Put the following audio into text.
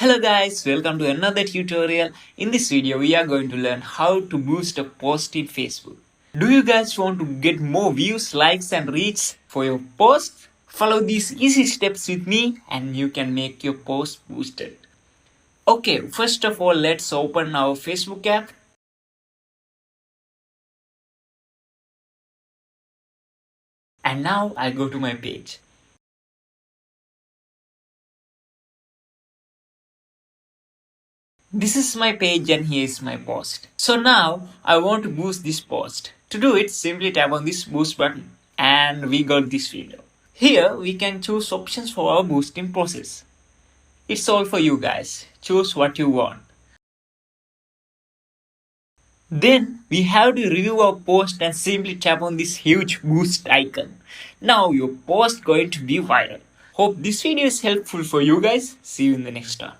Hello guys, welcome to another tutorial. In this video, we are going to learn how to boost a post in Facebook. Do you guys want to get more views, likes and reach for your post? Follow these easy steps with me and you can make your post boosted. Okay, first of all, let's open our Facebook app. And now I go to my page. This is my page and here is my post. So now I want to boost this post. To do it, simply tap on this boost button and we got this window. Here we can choose options for our boosting process. It's all for you guys. Choose what you want. Then we have to review our post and simply tap on this huge boost icon. Now your post going to be viral. Hope this video is helpful for you guys. See you in the next one.